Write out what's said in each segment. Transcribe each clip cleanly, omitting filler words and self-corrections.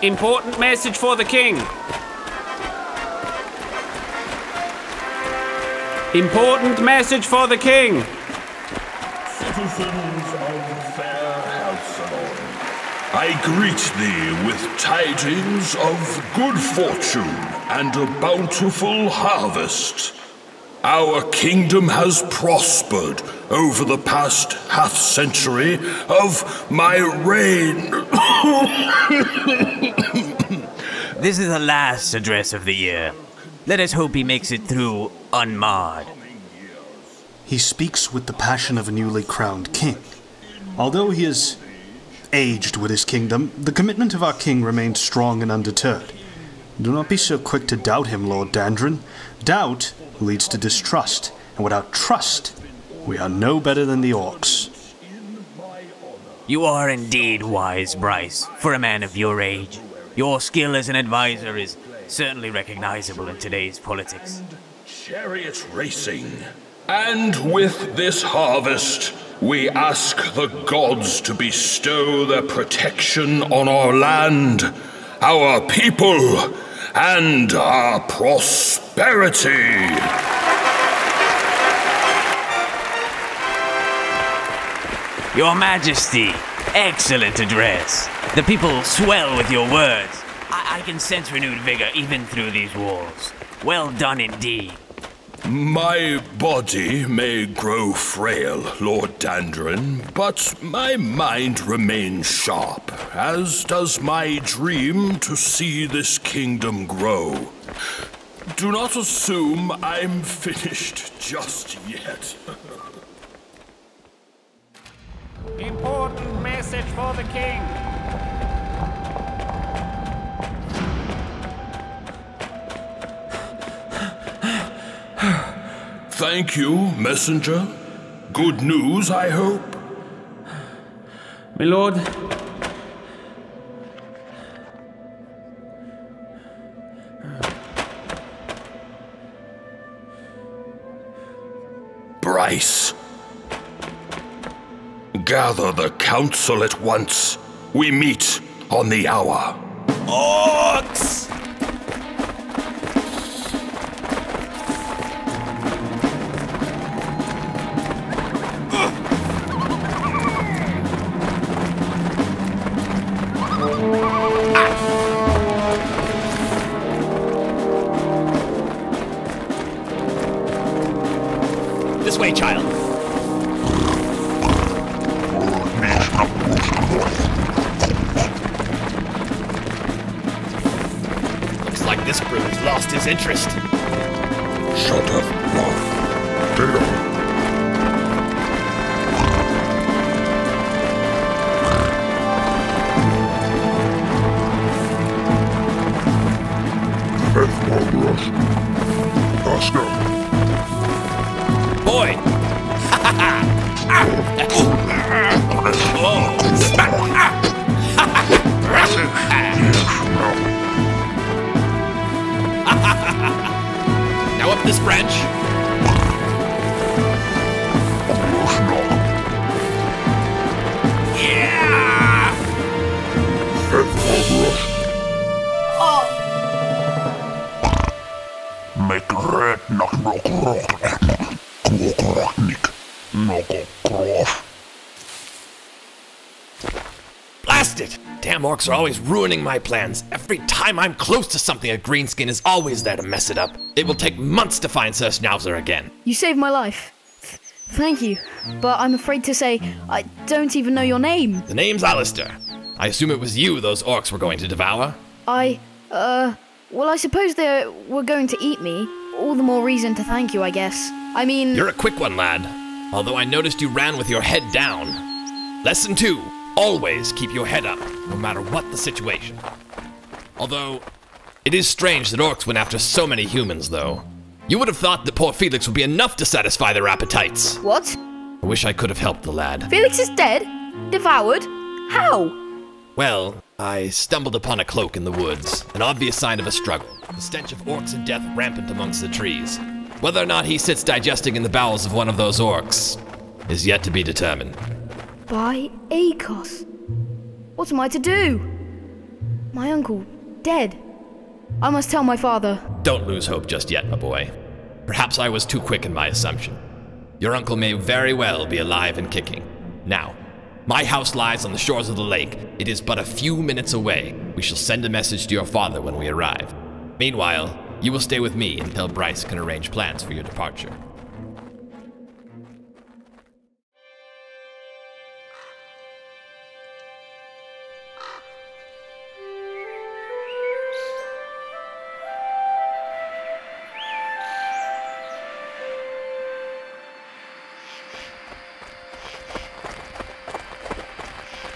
Important message for the king. Important message for the king. Citizens of fair Halcyon, I greet thee with tidings of good fortune and a bountiful harvest. Our kingdom has prospered over the past half-century of my reign. This is the last address of the year. Let us hope he makes it through unmarred. He speaks with the passion of a newly crowned king. Although he is aged with his kingdom, the commitment of our king remains strong and undeterred. Do not be so quick to doubt him, Lord Dandrin. Doubt leads to distrust, and without trust, we are no better than the orcs. You are indeed wise, Bryce, for a man of your age. Your skill as an advisor is certainly recognizable in today's politics. Chariot racing. And with this harvest, we ask the gods to bestow their protection on our land, our people, and our prosperity. Your Majesty, excellent address. The people swell with your words. I can sense renewed vigor even through these walls. Well done indeed. My body may grow frail, Lord Dandrin, but my mind remains sharp, as does my dream to see this kingdom grow. Do not assume I'm finished just yet. Important message for the king. Thank you, messenger. Good news, I hope. My lord. Bryce. Gather the council at once. We meet on the hour. Orcs! This way, child. Looks like this brute's lost his interest. Shut up, Moth. Get on. Boy! Now up this branch. Yeah! Blast it! Damn orcs are always ruining my plans. Every time I'm close to something, a greenskin is always there to mess it up. It will take months to find Sir Schnauzer again. You saved my life. Thank you. But I'm afraid to say, I don't even know your name. The name's Alistair. I assume it was you those orcs were going to devour? Well, I suppose they were going to eat me. All the more reason to thank you, I guess. I mean... You're a quick one, lad. Although I noticed you ran with your head down. Lesson 2. Always keep your head up, no matter what the situation. Although, it is strange that orcs went after so many humans, though. You would have thought that poor Felix would be enough to satisfy their appetites. What? I wish I could have helped the lad. Felix is dead? Devoured? How? Well, I stumbled upon a cloak in the woods, an obvious sign of a struggle. The stench of orcs and death rampant amongst the trees. Whether or not he sits digesting in the bowels of one of those orcs is yet to be determined. By Akos. What am I to do? My uncle, dead. I must tell my father. Don't lose hope just yet, my boy. Perhaps I was too quick in my assumption. Your uncle may very well be alive and kicking. Now, my house lies on the shores of the lake. It is but a few minutes away. We shall send a message to your father when we arrive. Meanwhile, you will stay with me until Bryce can arrange plans for your departure.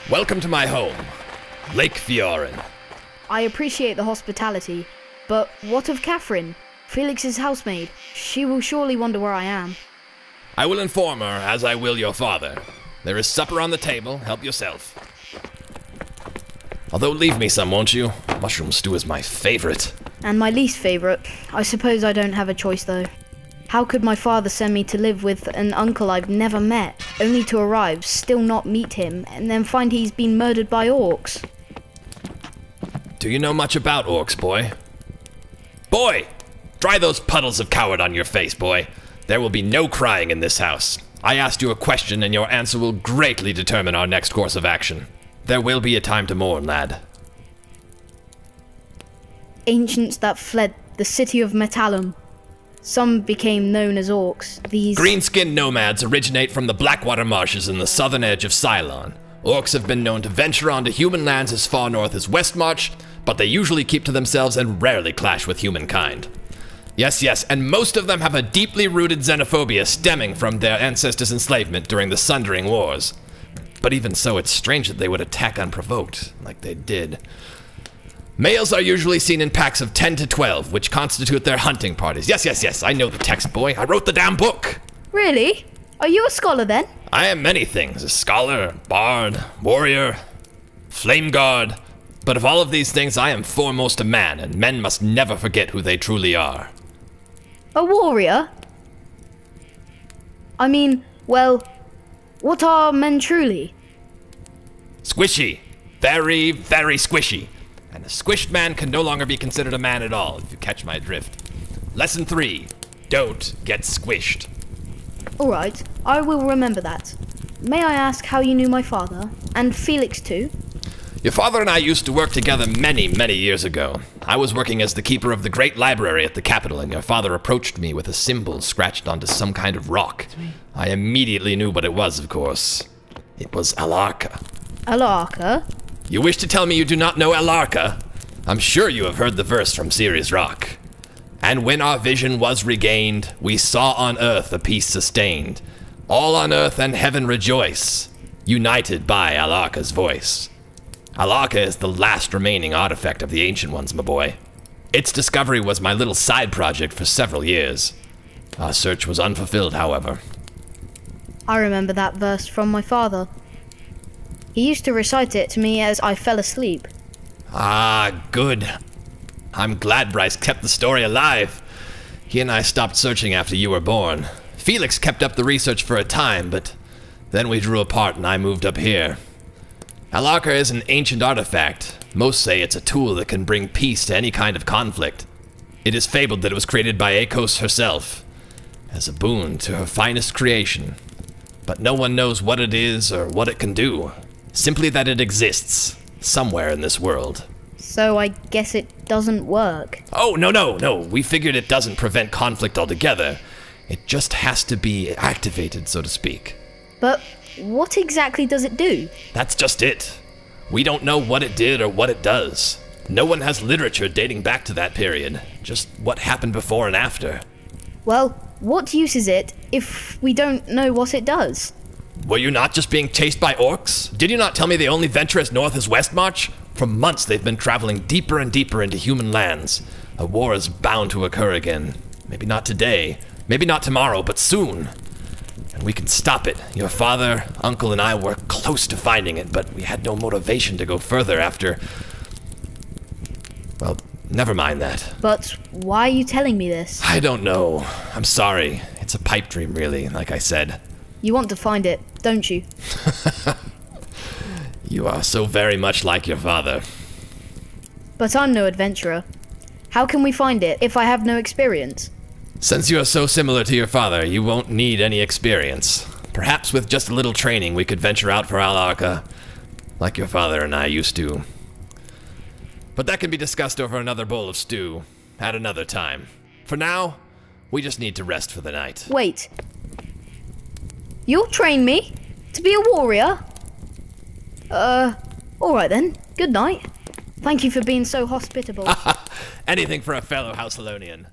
Welcome to my home, Lake Fiorin. I appreciate the hospitality, but what of Catherine, Felix's housemaid? She will surely wonder where I am. I will inform her, as I will your father. There is supper on the table, help yourself. Although leave me some, won't you? Mushroom stew is my favorite. And my least favorite. I suppose I don't have a choice though. How could my father send me to live with an uncle I've never met, only to arrive, still not meet him, and then find he's been murdered by orcs? Do you know much about orcs, boy? Boy! Dry those puddles of coward on your face, boy. There will be no crying in this house. I asked you a question, and your answer will greatly determine our next course of action. There will be a time to mourn, lad. Ancients that fled the city of Metallum. Some became known as orcs. These Greenskin nomads originate from the Blackwater marshes in the southern edge of Cylon. Orcs have been known to venture onto human lands as far north as Westmarch, but they usually keep to themselves and rarely clash with humankind. Yes, and most of them have a deeply rooted xenophobia stemming from their ancestors' enslavement during the Sundering Wars. But even so, it's strange that they would attack unprovoked, like they did. Males are usually seen in packs of 10 to 12, which constitute their hunting parties. Yes, I know the text, boy. I wrote the damn book. Really? Are you a scholar then? I am many things. A scholar, bard, warrior, flame guard. But of all of these things, I am foremost a man, and men must never forget who they truly are. A warrior? I mean, well, what are men truly? Squishy. Very, very squishy. And a squished man can no longer be considered a man at all, if you catch my drift. Lesson 3. Don't get squished. Alright, I will remember that. May I ask how you knew my father? And Felix too? Your father and I used to work together many, many years ago. I was working as the keeper of the great library at the capital, and your father approached me with a symbol scratched onto some kind of rock. I immediately knew what it was, of course. It was Alarka. Alarka? You wish to tell me you do not know Alarka? I'm sure you have heard the verse from Ceres Rock. And when our vision was regained, we saw on earth a peace sustained. All on earth and heaven rejoice, united by Alarka's voice. Alarka is the last remaining artifact of the Ancient Ones, my boy. Its discovery was my little side project for several years. Our search was unfulfilled, however. I remember that verse from my father. He used to recite it to me as I fell asleep. Ah, good. I'm glad Bryce kept the story alive. He and I stopped searching after you were born. Felix kept up the research for a time, but then we drew apart and I moved up here. Al-Arca is an ancient artifact. Most say it's a tool that can bring peace to any kind of conflict. It is fabled that it was created by Akos herself, as a boon to her finest creation. But no one knows what it is or what it can do. Simply that it exists, somewhere in this world. So I guess it doesn't work. Oh, no. We figured it doesn't prevent conflict altogether. It just has to be activated, so to speak. But what exactly does it do? That's just it. We don't know what it did or what it does. No one has literature dating back to that period. Just what happened before and after. Well, what use is it if we don't know what it does? Were you not just being chased by orcs? Did you not tell me they only venture as north as Westmarch? For months they've been traveling deeper and deeper into human lands. A war is bound to occur again. Maybe not today, maybe not tomorrow, but soon. And we can stop it. Your father, uncle, and I were close to finding it, but we had no motivation to go further after... Well, never mind that. But why are you telling me this? I don't know. I'm sorry. It's a pipe dream, really, like I said. You want to find it, don't you? You are so very much like your father. But I'm no adventurer. How can we find it if I have no experience? Since you are so similar to your father, you won't need any experience. Perhaps with just a little training we could venture out for Al-Arca, like your father and I used to. But that can be discussed over another bowl of stew, at another time. For now, we just need to rest for the night. Wait. You'll train me to be a warrior? Alright then. Good night. Thank you for being so hospitable. Anything for a fellow Houselonian.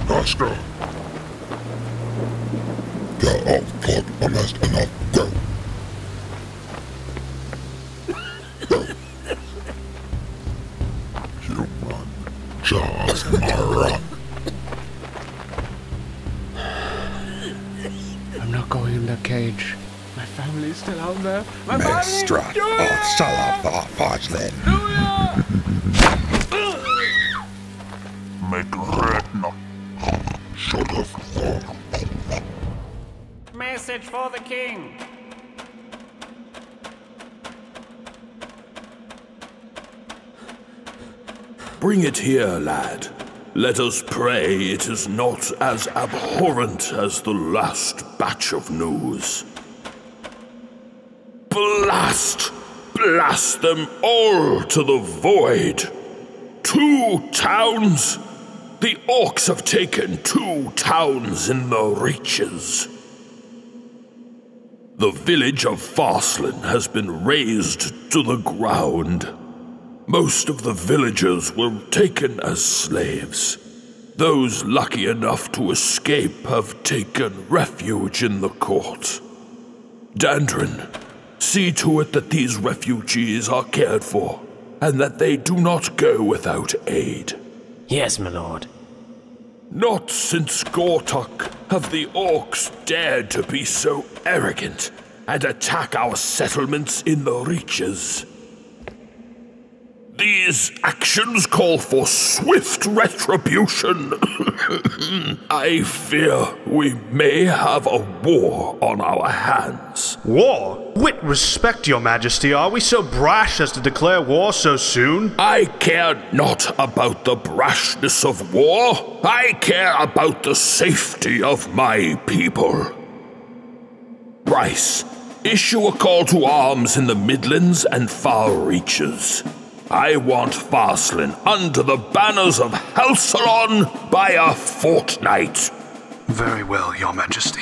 Oscar. Get off, talk, honest enough, go. Go. Human, just Mara. I'm not going in the cage. My family's still out there. My Mestra, oh, Salava, Fazlen. Make red no. Shut up. Message for the king. Bring it here, lad. Let us pray it is not as abhorrent as the last batch of news. Blast! Blast them all to the void! 2 towns! The orcs have taken 2 towns in the Reaches. The village of Farslin has been razed to the ground. Most of the villagers were taken as slaves. Those lucky enough to escape have taken refuge in the court. Dandrin, see to it that these refugees are cared for, and that they do not go without aid. Yes, my lord. Not since Gortuk have the orcs dared to be so arrogant and attack our settlements in the Reaches. These actions call for swift retribution. I fear we may have a war on our hands. War? With respect, your majesty, are we so brash as to declare war so soon? I care not about the brashness of war. I care about the safety of my people. Bryce, issue a call to arms in the Midlands and Far Reaches. I want Farslin under the banners of Halsalon by a fortnight. Very well, your majesty.